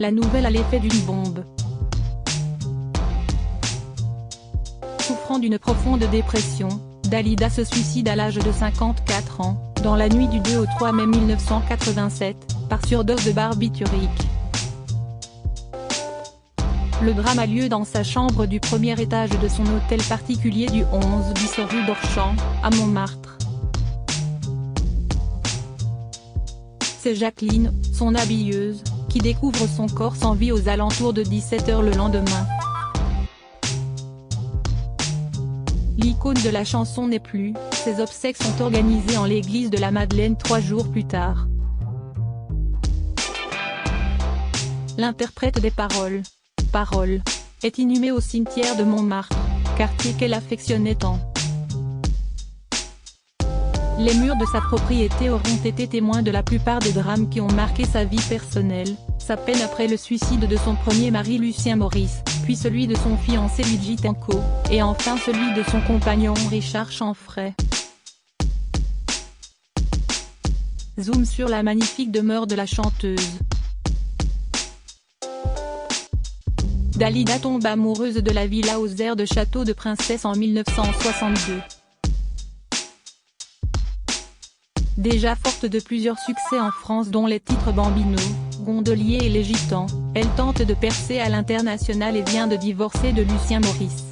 La nouvelle a l'effet d'une bombe. Souffrant d'une profonde dépression, Dalida se suicide à l'âge de 54 ans, dans la nuit du 2 au 3 mai 1987, par surdose de barbiturique. Le drame a lieu dans sa chambre du premier étage de son hôtel particulier du 11 bis rue d'Orchamps, à Montmartre. C'est Jacqueline, son habilleuse, qui découvre son corps sans vie aux alentours de 17 h le lendemain. L'icône de la chanson n'est plus, ses obsèques sont organisées en l'église de la Madeleine 3 jours plus tard. L'interprète des paroles est inhumée au cimetière de Montmartre, quartier qu'elle affectionnait tant. Les murs de sa propriété auront été témoins de la plupart des drames qui ont marqué sa vie personnelle, sa peine après le suicide de son premier mari Lucien Maurice, puis celui de son fiancé Luigi Tenco, et enfin celui de son compagnon Richard Chanfray. Zoom sur la magnifique demeure de la chanteuse. Dalida tombe amoureuse de la villa aux airs de château de princesse en 1962. Déjà forte de plusieurs succès en France dont les titres Bambino, Gondolier et Les Gitans, elle tente de percer à l'international et vient de divorcer de Lucien Maurice.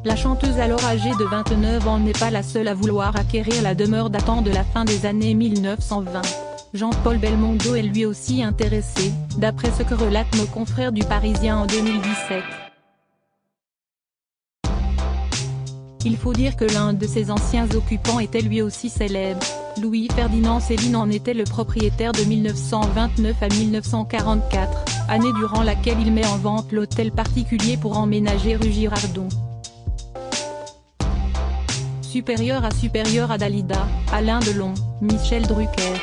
La chanteuse alors âgée de 29 ans n'est pas la seule à vouloir acquérir la demeure datant de la fin des années 1920. Jean-Paul Belmondo est lui aussi intéressé, d'après ce que relatent nos confrères du Parisien en 2017. Il faut dire que l'un de ses anciens occupants était lui aussi célèbre. Louis-Ferdinand Céline en était le propriétaire de 1929 à 1944, année durant laquelle il met en vente l'hôtel particulier pour emménager rue Girardon. Supérieur à Dalida, Alain Delon, Michel Drucker.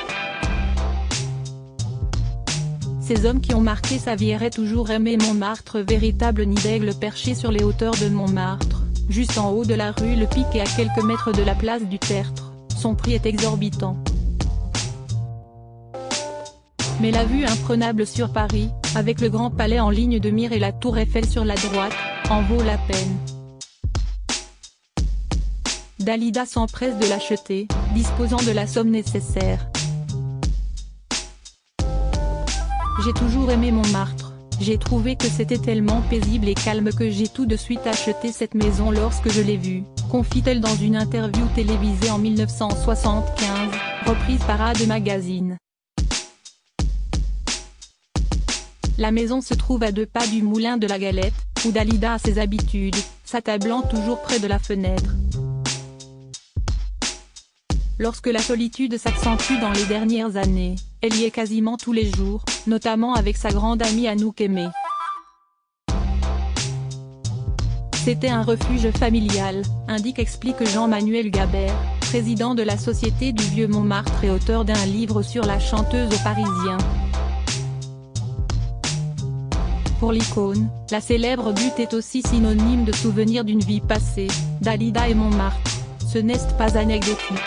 Ces hommes qui ont marqué sa vie auraient toujours aimé Montmartre, véritable nid d'aigle perché sur les hauteurs de Montmartre, juste en haut de la rue Le Pic et à quelques mètres de la place du Tertre. Son prix est exorbitant. Mais la vue imprenable sur Paris, avec le Grand Palais en ligne de mire et la Tour Eiffel sur la droite, en vaut la peine. Dalida s'empresse de l'acheter, disposant de la somme nécessaire. J'ai toujours aimé Montmartre, j'ai trouvé que c'était tellement paisible et calme que j'ai tout de suite acheté cette maison lorsque je l'ai vue, confie-t-elle dans une interview télévisée en 1975, reprise par AD Magazine. La maison se trouve à 2 pas du moulin de la Galette, où Dalida a ses habitudes, s'attablant toujours près de la fenêtre. Lorsque la solitude s'accentue dans les dernières années, elle y est quasiment tous les jours, notamment avec sa grande amie Anouk Aimée. C'était un refuge familial, explique Jean-Manuel Gabert, président de la Société du Vieux Montmartre et auteur d'un livre sur la chanteuse aux Parisiens. Pour l'icône, la célèbre butte est aussi synonyme de souvenir d'une vie passée. Dalida et Montmartre, ce n'est pas anecdotique.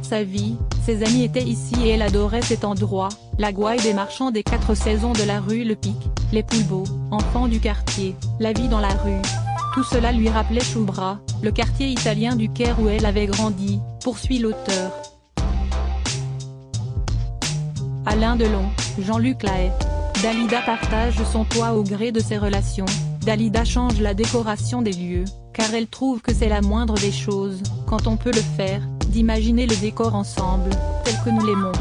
Sa vie, ses amis étaient ici et elle adorait cet endroit, la gouaille des marchands des 4 saisons de la rue Le Pic, les Poulbeaux, enfants du quartier, la vie dans la rue. Tout cela lui rappelait Choubra, le quartier italien du Caire où elle avait grandi, poursuit l'auteur. Alain Delon, Jean-Luc Lahaye. Dalida partage son toit au gré de ses relations. Dalida change la décoration des lieux, car elle trouve que c'est la moindre des choses, quand on peut le faire, d'imaginer le décor ensemble, tel que nous l'aimons.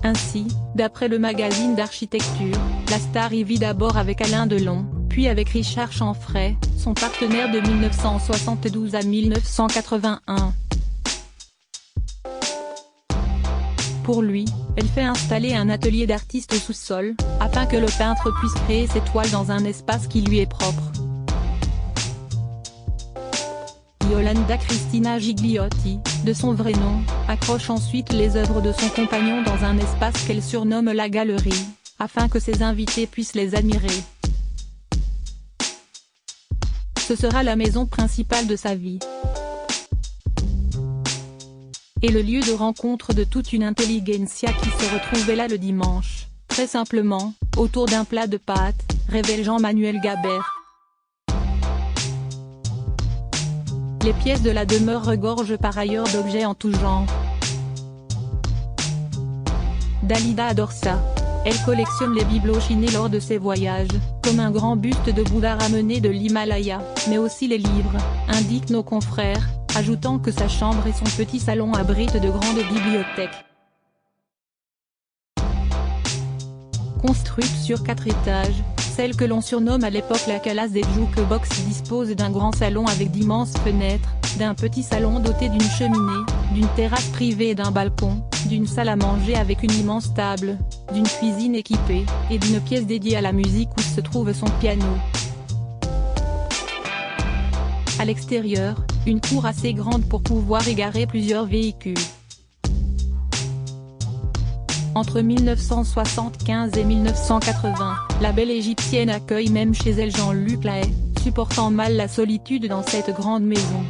Ainsi, d'après le magazine d'architecture, la star y vit d'abord avec Alain Delon, puis avec Richard Chanfray, son partenaire de 1972 à 1981. Pour lui, elle fait installer un atelier d'artiste au sous-sol, afin que le peintre puisse créer ses toiles dans un espace qui lui est propre. Yolanda Cristina Gigliotti, de son vrai nom, accroche ensuite les œuvres de son compagnon dans un espace qu'elle surnomme la galerie, afin que ses invités puissent les admirer. Ce sera la maison principale de sa vie. et le lieu de rencontre de toute une intelligentsia qui se retrouvait là le dimanche, très simplement, autour d'un plat de pâtes, révèle Jean-Manuel Gabert. Les pièces de la demeure regorgent par ailleurs d'objets en tout genre. Dalida adore ça. Elle collectionne les bibelots chinés lors de ses voyages, comme un grand buste de Bouddha ramené de l'Himalaya, mais aussi les livres, indiquent nos confrères, ajoutant que sa chambre et son petit salon abritent de grandes bibliothèques. Construite sur 4 étages, celle que l'on surnomme à l'époque la Calace des Jukebox dispose d'un grand salon avec d'immenses fenêtres, d'un petit salon doté d'une cheminée, d'une terrasse privée et d'un balcon, d'une salle à manger avec une immense table, d'une cuisine équipée, et d'une pièce dédiée à la musique où se trouve son piano. À l'extérieur, une cour assez grande pour pouvoir égarer plusieurs véhicules. Entre 1975 et 1980, la belle égyptienne accueille même chez elle Jean-Luc Lahaye, supportant mal la solitude dans cette grande maison.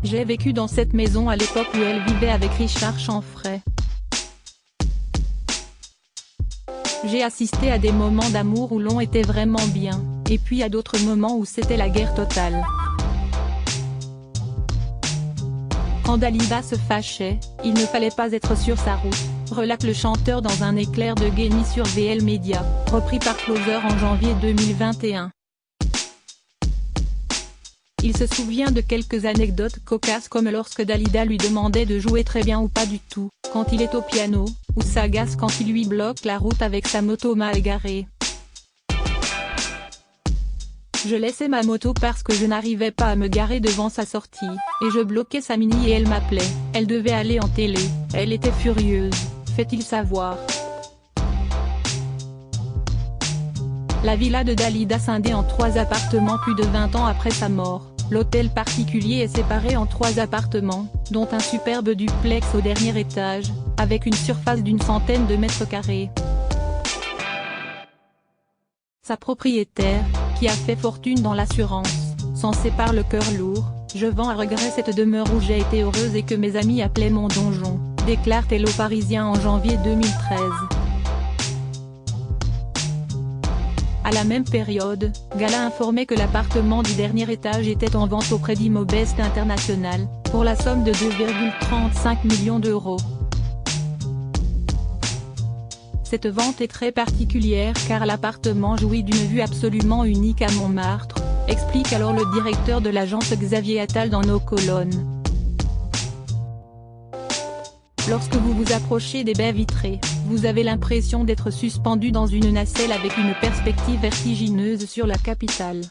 J'ai vécu dans cette maison à l'époque où elle vivait avec Richard Chanfray. J'ai assisté à des moments d'amour où l'on était vraiment bien, et puis à d'autres moments où c'était la guerre totale. Quand Dalida se fâchait, il ne fallait pas être sur sa route, relate le chanteur dans un éclair de génie sur VL Media, repris par Closer en janvier 2021. Il se souvient de quelques anecdotes cocasses comme lorsque Dalida lui demandait de jouer très bien ou pas du tout, quand il est au piano, ou s'agace quand il lui bloque la route avec sa moto mal garée. Je laissais ma moto parce que je n'arrivais pas à me garer devant sa sortie, et je bloquais sa mini et elle m'appelait, elle devait aller en télé, elle était furieuse, fait-il savoir. La villa de Dalida scindée en 3 appartements plus de 20 ans après sa mort, l'hôtel particulier est séparé en 3 appartements, dont un superbe duplex au dernier étage, avec une surface d'une centaine de mètres carrés. Sa propriétaire, qui a fait fortune dans l'assurance, s'en sépare le cœur lourd. Je vends à regret cette demeure où j'ai été heureuse et que mes amis appelaient mon donjon, déclare-t-elle au Parisien en janvier 2013. À la même période, Gala informait que l'appartement du dernier étage était en vente auprès d'Immobest International, pour la somme de 2,35 millions d'euros. Cette vente est très particulière car l'appartement jouit d'une vue absolument unique à Montmartre, explique alors le directeur de l'agence Xavier Attal dans nos colonnes. Lorsque vous vous approchez des baies vitrées, vous avez l'impression d'être suspendu dans une nacelle avec une perspective vertigineuse sur la capitale.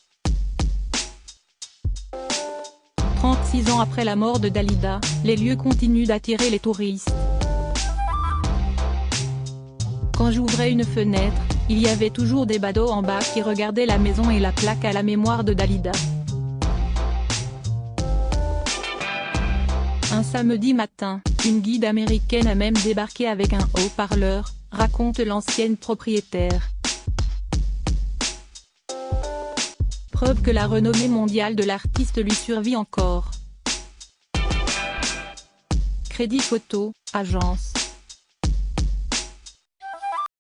36 ans après la mort de Dalida, les lieux continuent d'attirer les touristes. Quand j'ouvrais une fenêtre, il y avait toujours des badauds en bas qui regardaient la maison et la plaque à la mémoire de Dalida. Un samedi matin, une guide américaine a même débarqué avec un haut-parleur, raconte l'ancienne propriétaire. Preuve que la renommée mondiale de l'artiste lui survit encore. Crédit Photo, agence.